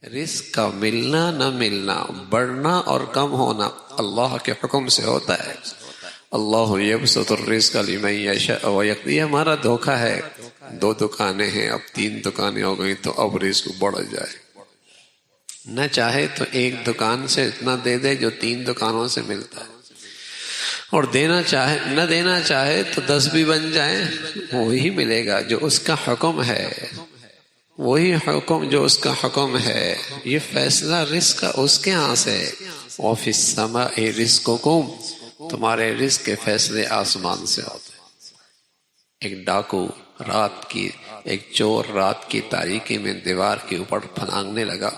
رزق کا ملنا نہ ملنا، بڑھنا اور کم ہونا اللہ کے حکم سے ہوتا ہے۔ اللہ یبسط الرزق لمن یشاء ویقدر، یہ ہمارا دھوکہ ہے۔ 2 دکانیں ہیں، اب 3 دکانیں ہو گئی تو اب رزق بڑھ جائے۔ نہ چاہے تو 1 دکان سے اتنا دے دے جو 3 دکانوں سے ملتا ہے، اور نہ دینا چاہے تو 10 بھی بن جائیں، وہی ملے گا جو اس کا حکم ہے، وہی حکم جو اس کا حکم ہے۔ یہ فیصلہ رزق کا اس کے ہاں سے۔ وَفِي السَّمَاءِ رِزْقُكُمْ، تمہارے رزق کے فیصلے آسمان سے ہوتے ہیں۔ ایک ڈاکو ایک چور رات کی تاریکی میں دیوار کے اوپر پھنانگنے لگا،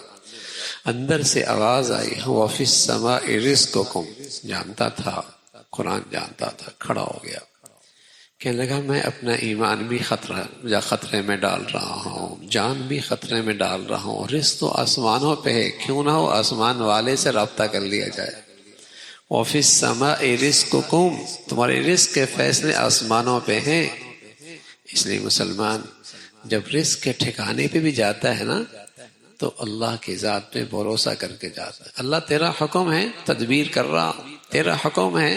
اندر سے آواز آئی وَفِي السَّمَاءِ رِزْقُكُمْ، جانتا تھا، قرآن جانتا تھا، کھڑا ہو گیا، کہنے لگا میں اپنا ایمان بھی خطرے میں ڈال رہا ہوں، جان بھی خطرے میں ڈال رہا ہوں، رزق تو آسمانوں پہ ہے، کیوں نہ ہو آسمان والے سے رابطہ کر لیا جائے۔ وَفِي السَّمَاءِ رِزْقُكُمْ، تمہارے رزق کے فیصلے آسمانوں پہ ہیں۔ اس لیے مسلمان جب رزق کے ٹھکانے پہ بھی جاتا ہے نا تو اللہ کی ذات پہ بھروسہ کر کے جاتا ہے۔ اللہ تیرا حکم ہے، تدبیر کر رہا ہوں، تیرا حکم ہے،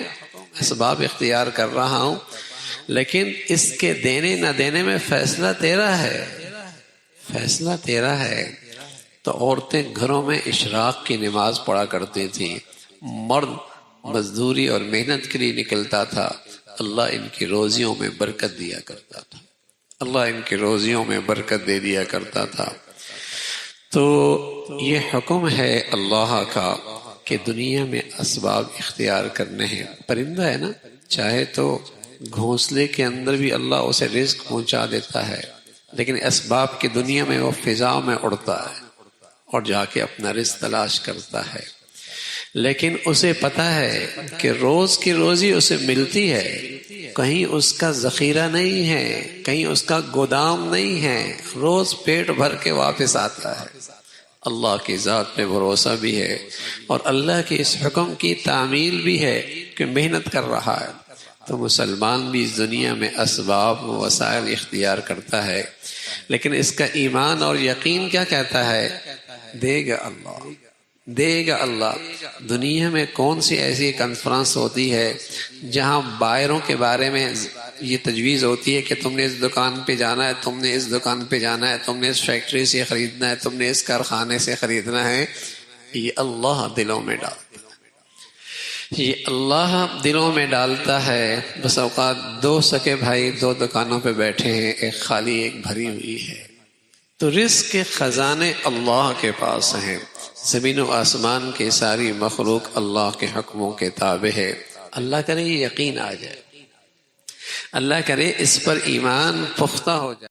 اسباب اختیار کر رہا ہوں، لیکن اس کے دینے نہ دینے میں فیصلہ تیرا ہے، فیصلہ تیرا ہے۔ تو عورتیں گھروں میں اشراق کی نماز پڑھا کرتی تھیں، مرد مزدوری اور محنت کے لیے نکلتا تھا، اللہ ان کی روزیوں میں برکت دیا کرتا تھا، اللہ ان کی روزیوں میں برکت دے دیا کرتا تھا۔ تو یہ حکم ہے اللہ کا کہ دنیا میں اسباب اختیار کرنے ہیں۔ پرندہ ہے نا، چاہے تو گھونسلے کے اندر بھی اللہ اسے رزق پہنچا دیتا ہے، لیکن اسباب کی دنیا میں وہ فضا میں اڑتا ہے اور جا کے اپنا رزق تلاش کرتا ہے، لیکن اسے پتہ ہے کہ روز کی روزی اسے ملتی ہے، کہیں اس کا ذخیرہ نہیں ہے، کہیں اس کا گودام نہیں ہے، روز پیٹ بھر کے واپس آتا ہے۔ اللہ کی ذات پہ بھروسہ بھی ہے اور اللہ کے اس حکم کی تعمیل بھی ہے کہ محنت کر رہا ہے۔ تو مسلمان بھی اس دنیا میں اسباب و وسائل اختیار کرتا ہے، لیکن اس کا ایمان اور یقین کیا کہتا ہے؟ دے گا اللہ، دے گا اللہ۔ دنیا میں کون سی ایسی کانفرنس ہوتی ہے جہاں بائروں کے بارے میں یہ تجویز ہوتی ہے کہ تم نے اس دکان پہ جانا ہے، تم نے اس دکان پہ جانا ہے، تم نے اس فیکٹری سے خریدنا ہے، تم نے اس کارخانے سے خریدنا ہے؟ یہ اللہ دلوں میں ڈالتا ہے، یہ اللہ دلوں میں ڈالتا ہے۔ بس اوقات 2 سکے بھائی 2 دکانوں پہ بیٹھے ہیں، ایک خالی ایک بھری ہوئی ہے۔ تو رزق کے خزانے اللہ کے پاس ہیں، زمین و آسمان کی ساری مخلوق اللہ کے حکموں کے تابع ہے۔ اللہ کرے یہ یقین آ جائے، اللہ کرے اس پر ایمان پختہ ہو جائے۔